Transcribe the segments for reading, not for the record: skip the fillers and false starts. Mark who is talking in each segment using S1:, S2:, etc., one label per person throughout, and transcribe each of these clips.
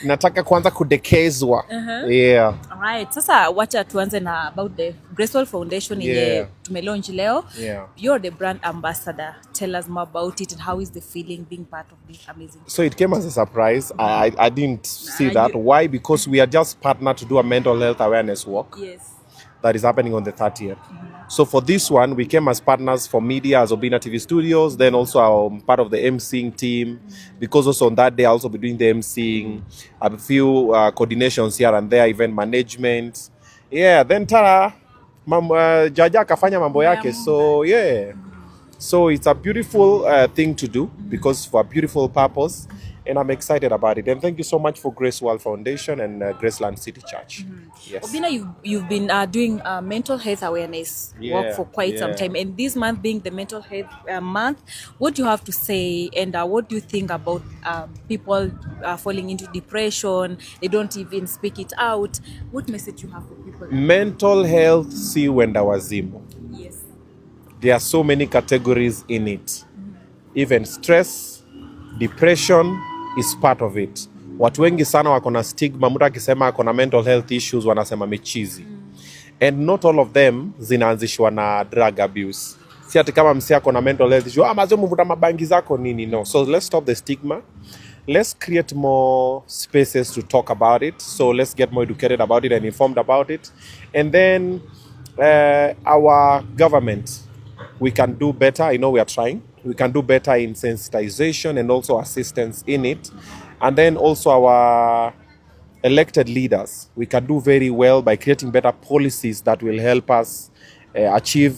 S1: Nataka kwanza kudekezwa. Yeah.
S2: All right. Sasa wacha tuanze na about the Graceful Foundation yenye tumelaunch leo.
S1: Yeah.
S2: You're the brand ambassador. Tell us more about it and how is the feeling being part of this amazing.
S1: So it came as a surprise. I didn't see that. Why? Because we are just partnered to do a mental health awareness walk.
S2: Yes.
S1: That is happening on the 30th. So for this one, we came as partners for media as Obinna TV Studios, then also I'm part of the MCing team, because also on that day I'll also be doing the MCing, I have a few coordinations here and there, event management. Yeah, then Tara, Jaja kafanya mambo yake, so yeah. So it's a beautiful thing to do, because for a beautiful purpose. And I'm excited about it. And thank you so much for Grace World Foundation and Graceland City Church. Yes.
S2: Obinna, you've been doing mental health awareness work for quite some time. And this month being the mental health month, what do you have to say? And what do you think about people falling into depression? They don't even speak it out. What message you have for people?
S1: Mental health, si wenda wazimu.
S2: Yes.
S1: There are so many categories in it. Even stress, depression, is part of it. Watu wengi sana wako na stigma, mtu akisema ako na mental health issues wanasema michizi. And not all of them zinaanzishwa na drug abuse. Si ati kama msi ako na mental health issue, mazo mvuta mabangi zako nini, no. So let's stop the stigma. Let's create more spaces to talk about it. So let's get more educated about it and informed about it. And then our government, we can do better. I know we are trying. We can do better in sensitization and also assistance in it. And then also our elected leaders, we can do very well by creating better policies that will help us achieve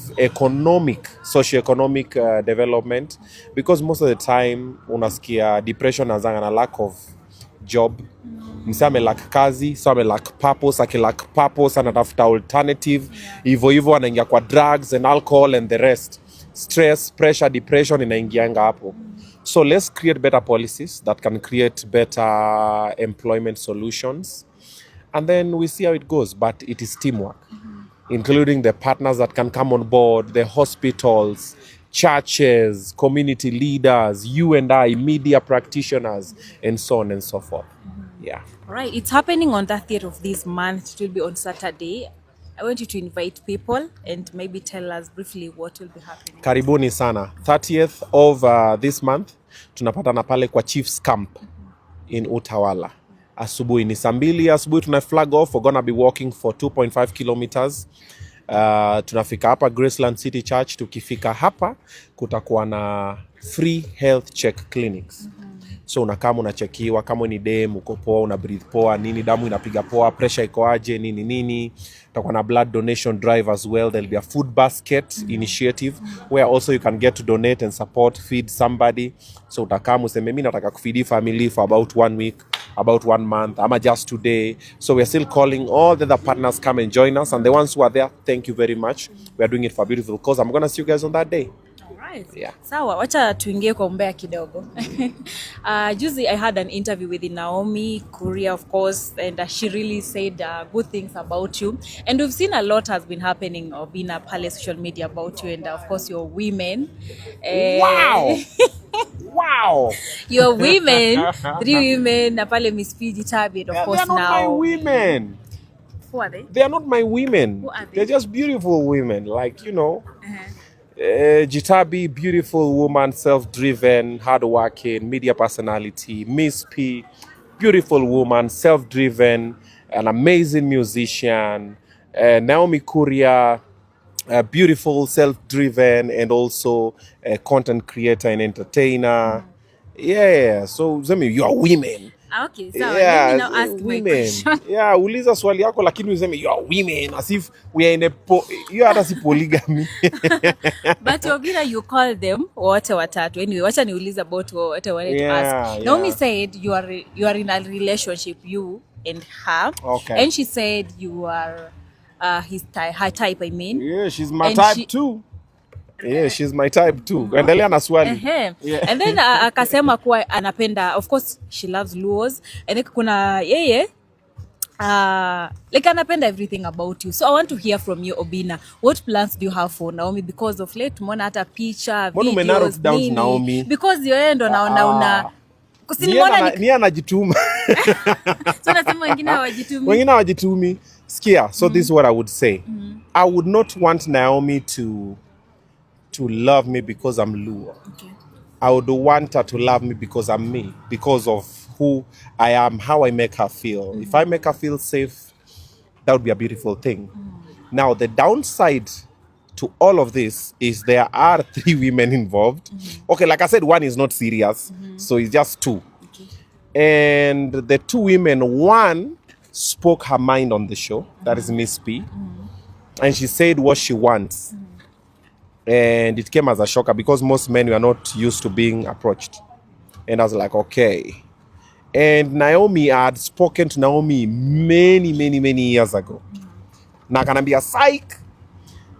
S1: socio-economic development. Because most of the time, unasikia depression azanga na lack of job. Mse amelack kazi, so amelack purpose, akilack purpose, anatafuta alternative. Hivyo anaingia kwa drugs and alcohol and the rest. Stress, pressure, depression inaingianga hapo. So let's create better policies that can create better employment solutions. And then we see how it goes. But it is teamwork, including the partners that can come on board, the hospitals, churches, community leaders, you and I, media practitioners, and so on and so forth. Yeah.
S2: All right. It's happening on the 30th of this month. It will be on Saturday. I want you to invite people and maybe tell us briefly what will be happening.
S1: Karibuni sana. 30th of this month, tunapatana pale kwa Chief's Camp in Utawala. Asubuhi ni saa 2 asubuhi tuna flag off. We're gonna be walking for 2.5 kilometers. Tunafika hapa Graceland City Church. Tukifika hapa kutakuwa na free health check clinics. So unakaa unachekiwa kama ni dem, uko poa, una breathe poa, nini damu inapiga poa, pressure iko aje, nini. Tutakuwa na blood donation drive as well. There'll be a food basket initiative where also you can get to donate and support, feed somebody. So utakaa useme mimi nataka kufeed family for about 1 week, about 1 month, ama just today. So we are still calling all the other partners come and join us, and the ones who are there, thank you very much. We are doing it for a beautiful cause. I'm going to see you guys on that day.
S2: Yeah. Sawa, wacha tuingie kwa umbea kidogo. Juzi I had an interview with Naomi Kuria, of course, and she really said good things about you. And we've seen a lot has been happening in pale social media about you, and of course your women.
S1: Wow! Wow!
S2: Your women, 3 women, na pale Miss P and Jitabi, and of course now.
S1: They are not my women.
S2: Who are they?
S1: They are not my women.
S2: Who are they?
S1: They're just beautiful women, like, you know. Jitabi, beautiful woman, self-driven, hardworking, media personality. Miss P, beautiful woman, self-driven, an amazing musician. Naomi Kuria, beautiful, self-driven, and also a content creator and entertainer. Yeah, so Zemi, you are women.
S2: Okay, so let me now ask
S1: women.
S2: My question.
S1: Yeah, uliza swali yako lakini useme you are women as if we are in a you are as polygamy.
S2: But Obinna, you call them wote watatu. Anyway, wacha niuliza about wote wanted to ask. Naomi said you are in a relationship, you and her.
S1: Okay.
S2: And she said you are her type, I mean.
S1: Yeah, she's my type too. Yeah, she's my type too. Endelea na swali.
S2: Yeah. And then akasema kuwa anapenda, of course she loves Luos. And then kuna yeye like anapenda everything about you. So I want to hear from you, Obinna. What plans do you have for Naomi? Because of late mona hata picha, videos,
S1: down Naomi.
S2: Because you're ndo naona
S1: Ni anajituma.
S2: So nasema wengine hawajitumi.
S1: Wengine hawajitumi. Sikia, so this is what I would say. I would not want Naomi to love me because I'm Luo.
S2: Okay.
S1: I would want her to love me because I'm me, because of who I am, how I make her feel. If I make her feel safe, that would be a beautiful thing. Now, the downside to all of this is there are 3 women involved. Okay, like I said, one is not serious, so it's just 2.
S2: Okay.
S1: And the 2 women, one spoke her mind on the show, that is Miss P, and she said what she wants. And it came as a shocker because most men were not used to being approached. And I was like, okay. And Naomi, I had spoken to Naomi many years ago. Na kanambia psych.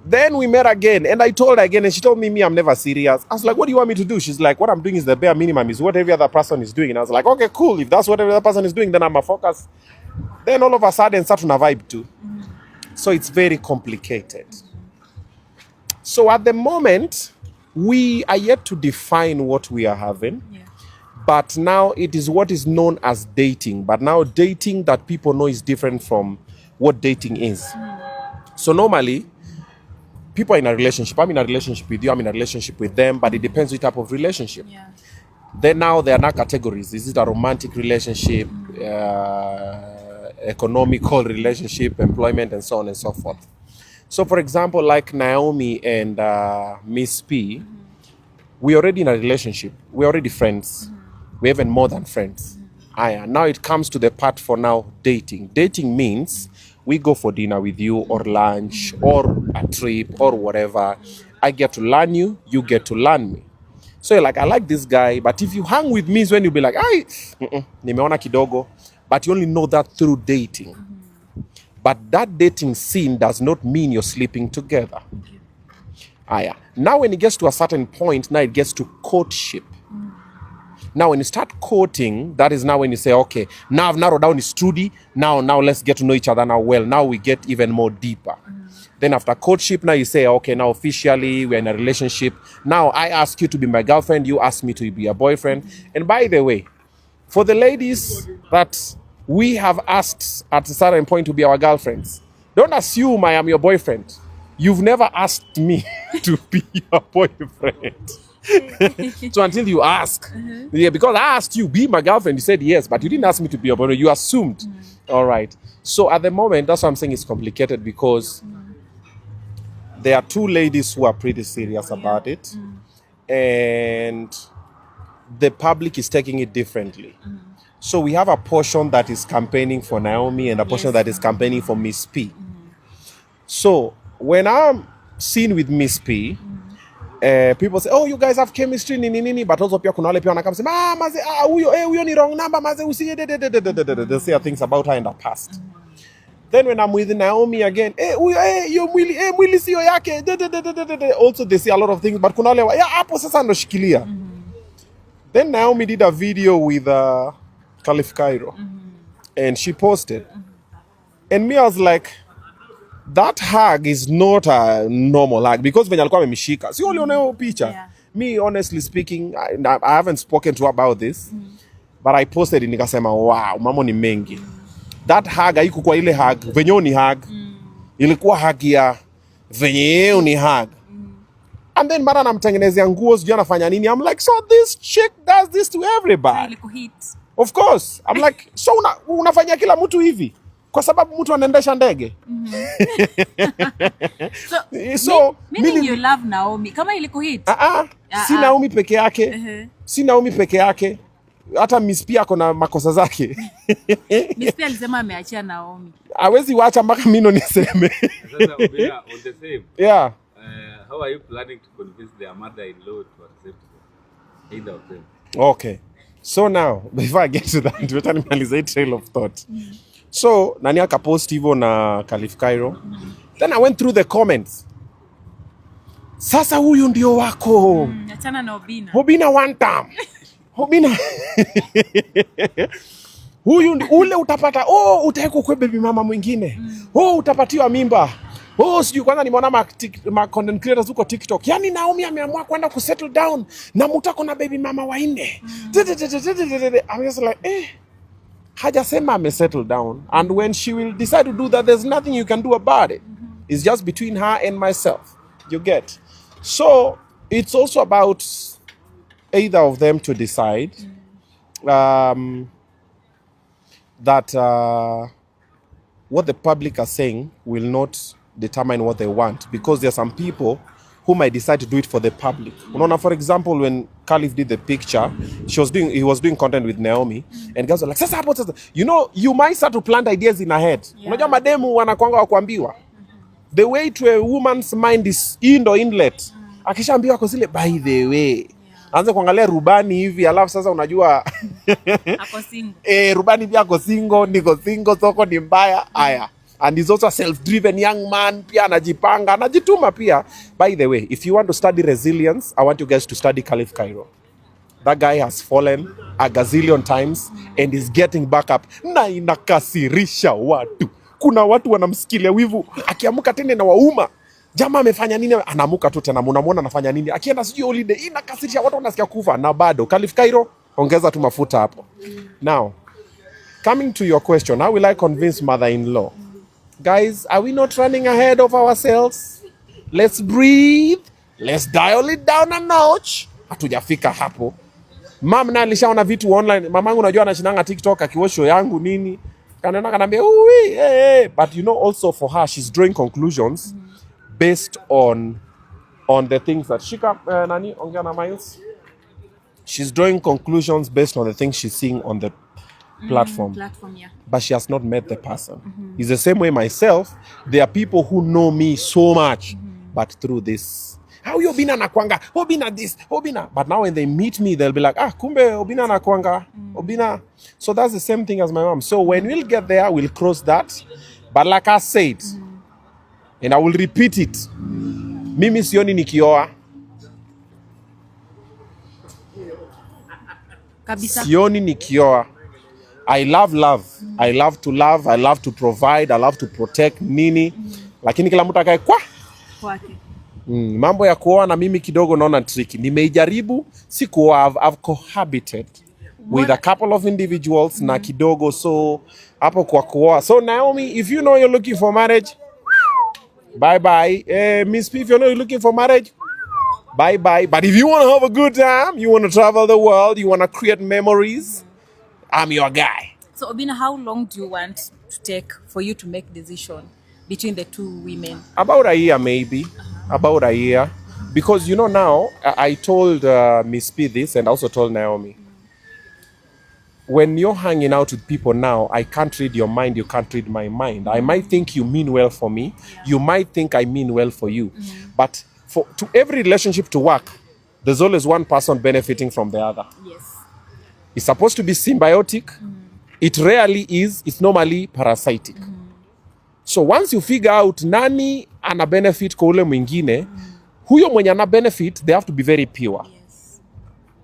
S1: Then we met again and I told her again and she told me I'm never serious. I was like, what do you want me to do? She's like, what I'm doing is the bare minimum, is what every other person is doing. And I was like, okay, cool. If that's what every other person is doing, then I'm a focus. Then all of a sudden start on a vibe too. So it's very complicated. So at the moment, we are yet to define what we are having.
S2: Yeah.
S1: But now it is what is known as dating. But now dating that people know is different from what dating is. So normally, people are in a relationship. I'm in a relationship with you. I'm in a relationship with them. But it depends which type of relationship.
S2: Yeah.
S1: Then now there are now categories. Is it a romantic relationship, economical relationship, employment, and so on and so forth. So for example, like Naomi and Miss P, we're already in a relationship. We're already friends. We're even more than friends. Now it comes to the part for now, dating. Dating means we go for dinner with you or lunch or a trip or whatever. I get to learn you, you get to learn me. So you're like, I like this guy, but if you hang with me, is when you'll be like, nimeona kidogo. But you only know that through dating. But that dating scene does not mean you're sleeping together. Now when it gets to a certain point, now it gets to courtship. Now when you start courting, that is now when you say, okay, now I've narrowed down his trudy. Now let's get to know each other now well. Now we get even more deeper. Then after courtship, now you say, okay, now officially we're in a relationship. Now I ask you to be my girlfriend. You ask me to be your boyfriend. And by the way, for the ladies that we have asked at a certain point to be our girlfriends, don't assume I am your boyfriend. You've never asked me to be your boyfriend. So until you ask, because I asked you, be my girlfriend, you said yes, but you didn't ask me to be your boyfriend. You assumed. All right. So at the moment, that's what I'm saying, it's complicated because there are 2 ladies who are pretty serious about it. And the public is taking it differently. So we have a portion that is campaigning for Naomi and a portion that is campaigning for Miss P. So when I'm seen with Miss P, people say, oh, you guys have chemistry, nini, but also pia kuna wale pia wanakam say, maze, huyo ni wrong number, maze, usiye, they say things about her in the past. Then when I'm with Naomi again, yo mwili siyo yake, also they say a lot of things, but kuna wale, hapo sasa ndo shikilia. Then Naomi did a video with Caliph Cairo, and she posted. And me, I was like, that hug is not a normal hug, because when alikuwa amemshika, si uliona hiyo picha. Me, honestly speaking, I haven't spoken to her about this, but I posted it, nikasema, wow, mambo ni mengi. That hug haikuwa ile hug venye ni hug, ilikuwa hug ya venye ni hug. And then mara namtengenezea nguo, sijui anafanya nini. I'm like, so this chick does this to everybody. Of course. I'm like, so unafanya kila mtu hivi kwa sababu mtu anaendesha ndege.
S2: So meaning you love Naomi. Kama ilikuhit?
S1: Si Naomi peke yake. Si Naomi peke yake. Hata Miss P ako na makosa zake.
S2: Miss P alisema ameachia Naomi.
S1: Hawezi waacha mpaka mimi ndo niseme.
S3: Sasa Obinna, on the same.
S1: Yeah.
S3: How are you planning to convince their mother-in-law to accept either of them?
S1: Okay. So now, before I get to that, wacha nimalize trail of thought. So, nani akapost hivyo na Caliph Cairo. Then I went through the comments. Sasa huyu ndio wako.
S2: Achana na Obinna.
S1: Obinna one time. Obinna. Huyu ule utapata, utawekwa kwa baby mama mwingine. Utapatiwa mimba. Oh, sijui kwanza nimeona ma content creators huko TikTok. Yaani Naomi ameamua kwenda kusettle down na mutako na baby mama wanne. I'm just like, hajasema amesettle down. And when she will decide to do that, there's nothing you can do about it. It's just between her and myself. You get? So, it's also about either of them to decide that what the public are saying will not determine what they want, because there are some people who might decide to do it for the public. Unaona, for example, when Khalif did the picture, he was doing content with Naomi, and guys were like, sasa hapo sasa, you know, you might start to plant ideas in her head. Unajua mademu wanakuanga wa kuambiwa. The way to a woman's mind is in or inlet. Akishaambiwa kwa zile, by the way, anza kuangalia rubani hivi, alafu sasa unajua
S2: ako single.
S1: Rubani pia ako single, niko single, soko ni mbaya. Aya. And he's also a self-driven young man, pia anajipanga, anajituma pia. By the way, if you want to study resilience, I want you guys to study Khalif Cairo. That guy has fallen a gazillion times and is getting back up. Na inakasirisha watu. Kuna watu wanamsikilia wivu, akiamuka tena na wauma. Jamaa amefanya nini? Anamuka tu tena, mnamuona anafanya nini? Akienda sijui holiday, inakasirisha watu, wanasikia kufa. Na bado Khalif Cairo, ongeza tu mafuta hapo. Now, coming to your question, how will I convince mother-in-law? Guys, are we not running ahead of ourselves? Let's breathe. Let's dial it down a notch. Hatujafika hapo. Mama na alishaona vitu online. Mamangu unajua anashinanga TikTok akiwasho yangu nini. Kanaenda kanambia, "Ui, hey." But you know, also for her, she's drawing conclusions based on the things that nani ongea na Miles. She's drawing conclusions based on the things she's seeing on the platform,
S2: yeah.
S1: But she has not met the person. It's the same way myself. There are people who know me so much, but through this. How you Obinna nakwanga? Obinna this, Obinna. But now when they meet me, they'll be like, kumbe Obinna nakwanga, Obinna. So that's the same thing as my mom. So when we'll get there, we'll cross that. But like I said, and I will repeat it, mimi sioni nikioa.
S2: Kabisa.
S1: Sioni nikioa. I love love. I love to love. I love to provide. I love to protect nini. Lakini kila mtu akae
S2: kwake.
S1: Mambo ya kuoa na mimi kidogo naona tricky. Nimeijaribu, si kuoa. I've cohabited with a couple of individuals na kidogo, so hapo kwa kuoa. So Naomi, if you know you're looking for marriage, bye bye. Miss P, if you know you're looking for marriage, bye bye. But if you want to have a good time, you want to travel the world, you want to create memories, I'm your guy.
S2: So Obinna, how long do you want to take for you to make decision between the two women?
S1: About a year, maybe. About a year. Because, you know, now, I told Miss P this, and I also told Naomi. When you're hanging out with people now, I can't read your mind, you can't read my mind. I might think you mean well for me. You might think I mean well for you. But to every relationship to work, there's always one person benefiting from the other.
S2: Yes.
S1: It's supposed to be symbiotic. It rarely is. It's normally parasitic. So once you figure out nani ana benefit kwa ule mwingine, huyo mwenye ana benefit, they have to be very pure.
S2: Yes.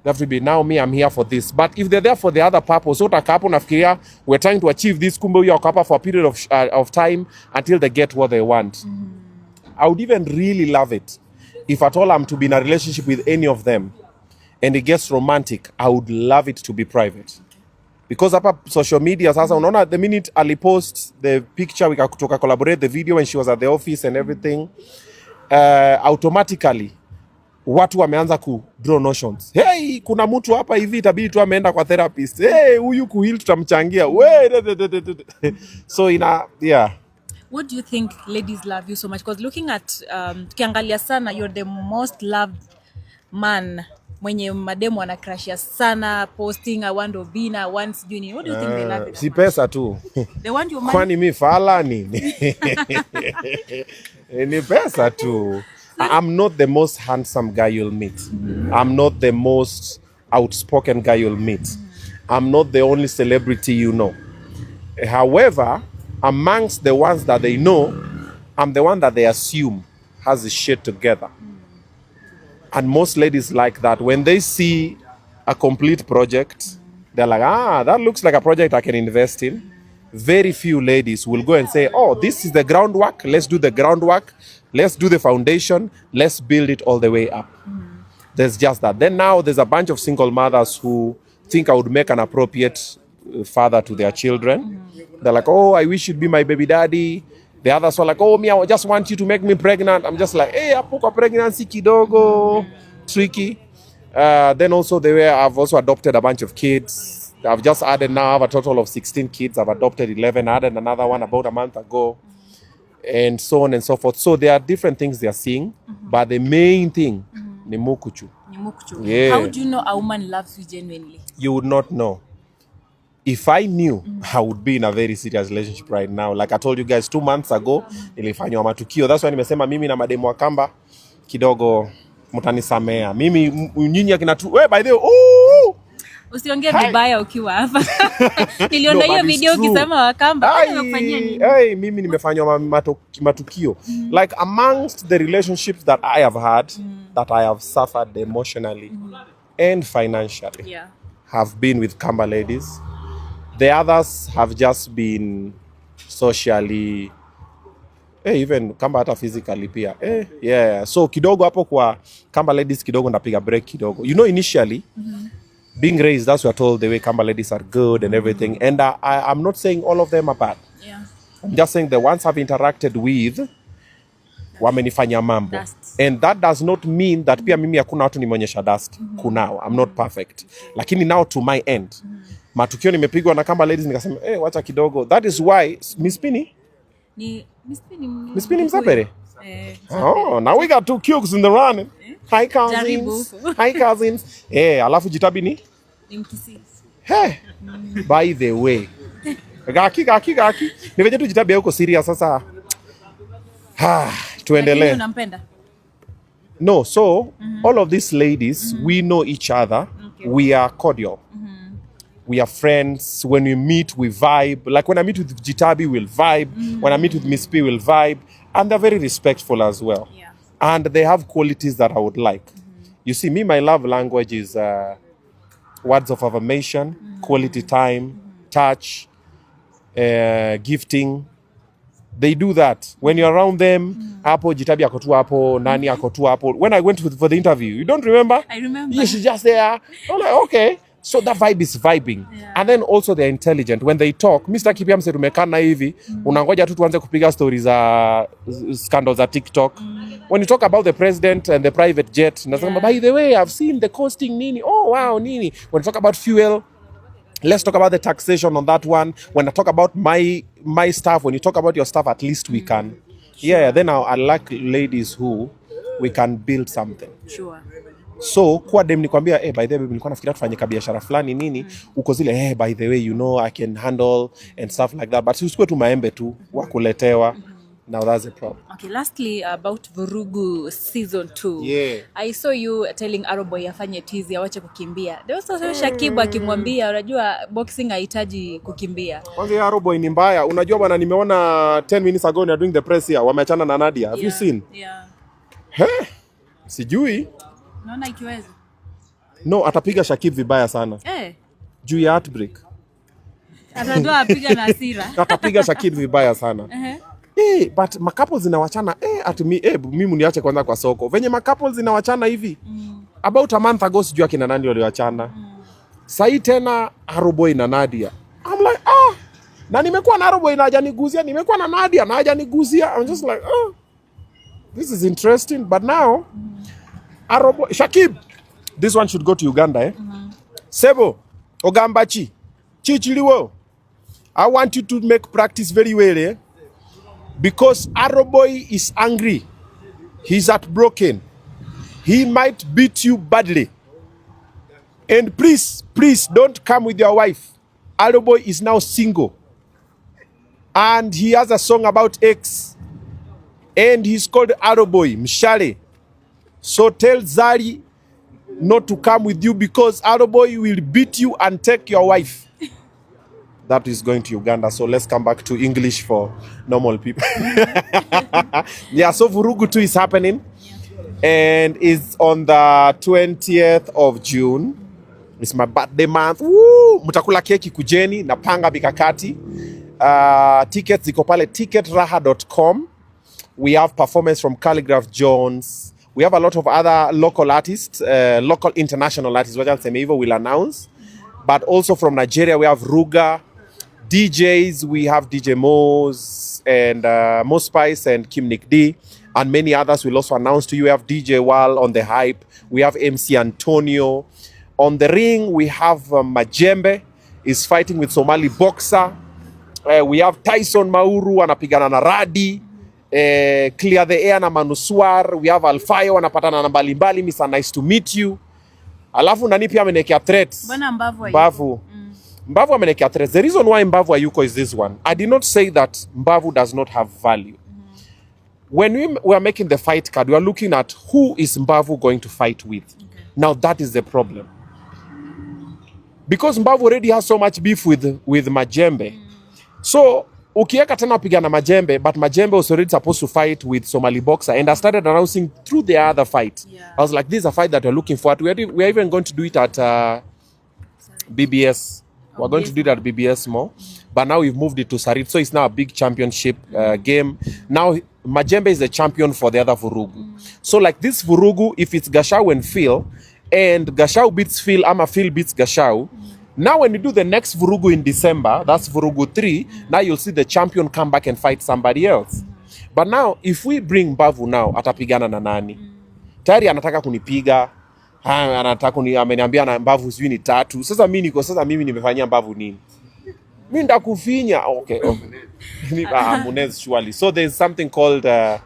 S1: They have to be, now me, I'm here for this. But if they're there for the other purpose, so utakapo nafikiria, we're trying to achieve this, kumbe huyo akapa for a period of time until they get what they want. I would even really love it if at all I'm to be in a relationship with any of them and it gets romantic, I would love it to be private. Because hapa social media sasa unaona the minute Ali post the picture we kutoka collaborate the video when she was at the office and everything, automatically watu wameanza ku draw notions. Hey, kuna mtu hapa hivi itabidi tu ameenda kwa therapist. Hey, huyu kuheal tutamchangia. So yeah.
S2: What do you think ladies love you so much? Because looking at tukiangalia sana, you're the most loved man mwenye mademu anakrashia sana, posting I want Obinna, I want sijui. What do you think they love it?
S1: Si pesa tu.
S2: They want your money.
S1: Kwani mi fala nini? Ni pesa tu. I'm not the most handsome guy you'll meet. I'm not the most outspoken guy you'll meet. I'm not the only celebrity you know. However, amongst the ones that they know, I'm the one that they assume has his shit together. And most ladies like that. When they see a complete project, they're like, that looks like a project I can invest in. very few ladies will go and say, oh, this is the groundwork, let's do the groundwork, let's do the foundation, let's build it all the way up. There's just that. Then now there's a bunch of single mothers who think I would make an appropriate father to their children. They're like, oh, I wish you'd be my baby daddy. The others are like, oh, me, I just want you to make me pregnant. I'm just like, hey, apuka pregnancy kidogo, tricky. Then also I've also adopted a bunch of kids. I've just added now, I have a total of 16 kids. I've adopted 11, added another one about a month ago, and so on and so forth. So there are different things they are seeing, but the main thing, ni mukuchu. Yeah.
S2: How do you know a woman loves you genuinely?
S1: You would not know. If I knew, I would be in a very serious relationship right now. Like I told you guys 2 months ago, nilifanywa matukio. That's why nimesema mimi na mademu wa Kamba kidogo mtanisamea. Mimi nyinyi akina tu, by the way,
S2: usiongee vibaya ukiwa hapa. Niliona hiyo video ukisema wa Kamba, unafanyia nini?
S1: Hey, mimi nimefanywa matukio. Like amongst the relationships that I have had, that I have suffered emotionally and financially, have been with Kamba ladies. The others have just been socially, even Kamba hata physically pia. Yeah. So kidogo hapo kwa Kamba ladies kidogo ndapiga break kidogo. You know, initially, being raised, that's what we're told, the way Kamba ladies are good and everything. And I'm not saying all of them are bad.
S2: Yeah.
S1: I'm just saying the ones I've interacted with, wamenifanya mambo. And that does not mean that pia mimi hakuna watu nimeonyesha dust. Kunao. I'm not perfect. Lakini now to my end, matukio nimepigwa na Kamba ladies nikasema, wacha kidogo. That is why Miss Pini Msapere. Oh, now we got 2 cukes in the running. Hi cousins. Hi cousins. Alafu Jitabi ni?
S2: Mkisi.
S1: By the way. Gaki. Niveje tu Jitabi yuko serious sasa. Tuendelee.
S2: Lakini unampenda?
S1: No, so all of these ladies, we know each other. Okay. We are cordial. We are friends. When we meet, we vibe. Like when I meet with Jitabi, we'll vibe. When I meet with Miss P, we'll vibe. And they're very respectful as well. Yeah. And they have qualities that I would like. You see, me, my love language is words of affirmation, quality time, touch, gifting. They do that. When you're around them, hapo Jitabi ako tu hapo, Nani ako tu hapo. When I went for the interview, you don't remember?
S2: I remember.
S1: Yeah, she's just there. I'm like, okay. So that vibe is vibing. Yeah. And then also they're intelligent. When they talk, Mr. Kipia mse tumekana hivi, unangoja tu tuanze kupiga stories za scandals za TikTok. When you talk about the president and the private jet, nasema, by the way, I've seen the costing nini. Oh, wow, nini. When you talk about fuel, let's talk about the taxation on that one. When I talk about my stuff, when you talk about your stuff, at least we can. Sure. Yeah, then I like ladies who we can build something.
S2: Sure.
S1: So kwa dem nikwambia, by the way, nilikuwa nafikiria tufanye biashara fulani nini, uko zile, by the way, you know, I can handle and stuff like that. But usikue tu maembe tu, wakuletewa. Now that's the problem.
S2: Okay, lastly, about Vurugu season 2.
S1: Yeah.
S2: I saw you telling Aroboy afanye tizi, awache kukimbia. There was also Shakibu akimwambia, unajua boxing haitaji kukimbia.
S1: Kwanza Aroboy ni mbaya. Unajua bwana, nimeona 10 minutes ago they're doing the press here, wameachana na Nadia. Have you seen?
S2: Yeah.
S1: Sijui.
S2: Naona ikiweza.
S1: No, atapiga Shakib vibaya sana. Juu ya heartbreak.
S2: Atatoa apiga na hasira.
S1: Atapiga Shakib vibaya sana. But makapo zinawachana ati mimi niache kwanza kwa soko. Venye makapo zinawachana hivi. About a month ago sijui akina nani waliwachana. Sai tena Aroboy na Nadia. I'm like, na nimekuwa na Aroboy na hajaniguzia, nimekuwa na Nadia na hajaniguzia. I'm just like, this is interesting. But now Aroboy, Shakib, this one should go to Uganda. Sebo, Ogambachi, Chichiliwo, I want you to make practice very well. Because Aroboy is angry. He's heartbroken. He might beat you badly. And please don't come with your wife. Aroboy is now single. And he has a song about ex. And he's called Aroboy, Mshale. So tell Zari not to come with you because Aroboy will beat you and take your wife. That is going to Uganda. So let's come back to English for normal people. Yeah, so Vurugu 2 is happening. And it's on the 20th of June. It's my birthday month. Woo! Mutakula keki kujeni, napanga mikakati. Tickets ziko pale ticketraha.com. We have performance from Calligraph Jones. We have a lot of other local artists, local international artists, wacha niseme hivyo, will announce. But also from Nigeria, we have Ruga. DJs, we have DJ Mose and Mo Spice and Kim Nick D. And many others will also announce to you. We have DJ Wal on the hype. We have MC Antonio. On the ring, we have Majembe is fighting with Somali boxer. We have Tyson Mauru anapigana na Radi. Clear the Air na Manuswar. We have Alfayo anapatana na Mbalimbali. Mr. Nice to meet you. Alafu nani pia amenekea threats.
S2: Bwana
S1: Mbavu. Mbavu amenekea threats. The reason why Mbavu ayuko is this one. I did not say that Mbavu does not have value. When we are making the fight card, we are looking at who is Mbavu going to fight with. Okay. Now that is the problem. Because Mbavu already has so much beef with Majembe. So, ukieka tena pigana Majembe, but Majembe was already supposed to fight with Somali boxer, and I started announcing through the other fight. Yeah. I was like, this is a fight that we're looking for. We're even going to do it at BBS. We're going to do it at BBS more. But now we've moved it to Sarit. So it's now a big championship game. Now, Majembe is the champion for the other Vurugu. So like this Vurugu, if it's Gashau and Phil Gashau beats Phil, ama Phil beats Gashau, now when we do the next Vurugu in December, that's Vurugu 3, now you'll see the champion come back and fight somebody else. But now, if we bring Mbavu now, atapigana na nani? Tayari anataka kunipiga, anataka ameniambia na Mbavu sijui ni 3. Sasa mimi nimefanyia Mbavu nini? Mimi ndakufinya. Okay. Munez surely. So there's something called I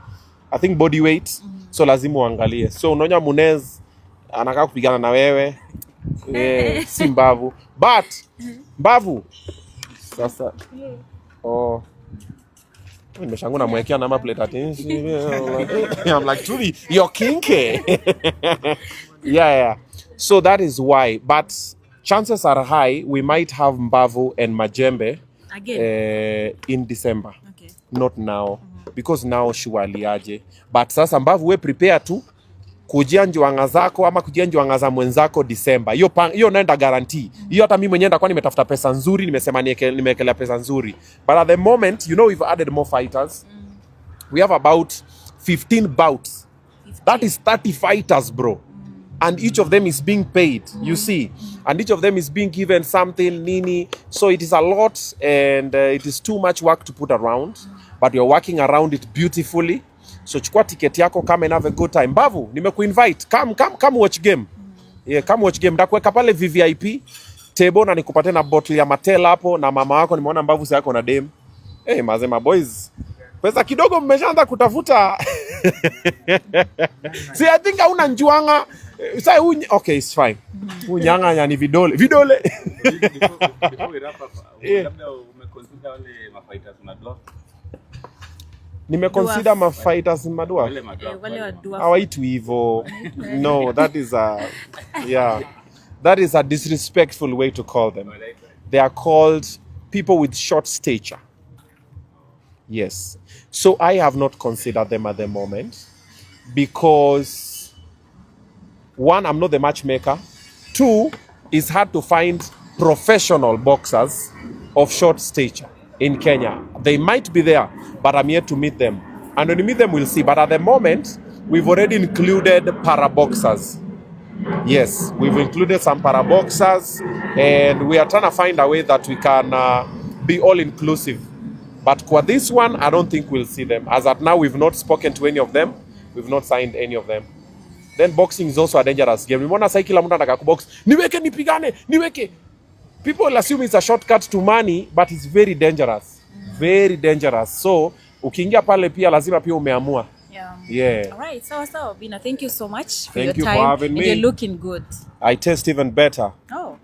S1: think body weight. So lazima uangalie. So unaona Munez anataka kupigana na wewe. Si Mbavu. But Mbavu sasa nimeshangu namwekea number plate attention. I'm like, truly, you're kinky. Yeah. So that is why. But chances are high we might have Mbavu and Majembe again in December. Okay. Not now. Because now surely aje. But sasa Mbavu we prepare to kujia njiwanga zako ama kujia njiwanga za mwenzako December. Hiyo naenda guarantee. Hiyo hata mimi mwenyewe ndakuwa nimetafuta pesa nzuri, nimesema nimewekelea pesa nzuri. But at the moment, you know, we've added more fighters. We have about 15 bouts. 15. That is 30 fighters, bro. And each of them is being paid, you see. And each of them is being given something, nini. So it is a lot and it is too much work to put around. But you're working around it beautifully. So chukua ticket yako, come and have a good time. Mbavu, nimekuinvite. Come watch game. Yeah, come watch game. Ndakuweka pale VVIP table na nikupate na bottle ya Matela hapo na mama wako nimeona Mbavu si yako na dem. Mazema boys. Pesa kidogo mmeshaanza kutafuta. See, I think hauna njuanga. Say okay, it's fine. Unyanga yani vidole. Before we wrap up, labda umeconsider wale mafighters madua? Nimeconsider mafighters madua. Wale wadua. Hawaitu hivyo. No, that is a disrespectful way to call them. They are called people with short stature. Yes. So I have not considered them at the moment because 1, I'm not the matchmaker. 2, it's hard to find professional boxers of short stature in Kenya. They might be there, but I'm yet to meet them. And when we meet them, we'll see. But at the moment, we've already included para boxers. Yes, we've included some para boxers, and we are trying to find a way that we can be all inclusive. But for this one, I don't think we'll see them. As at now, we've not spoken to any of them. We've not signed any of them. Then boxing is also a dangerous game. Nimeona sasa kila mtu anataka kubox. Niweke nipigane, niweke. People assume it's a shortcut to money, but it's very dangerous. Very dangerous. So, ukiingia pale pia lazima pia umeamua. Yeah. All right. So, Obinna, thank you so much for your time. Thank you for having me. You're looking good. I taste even better. Oh.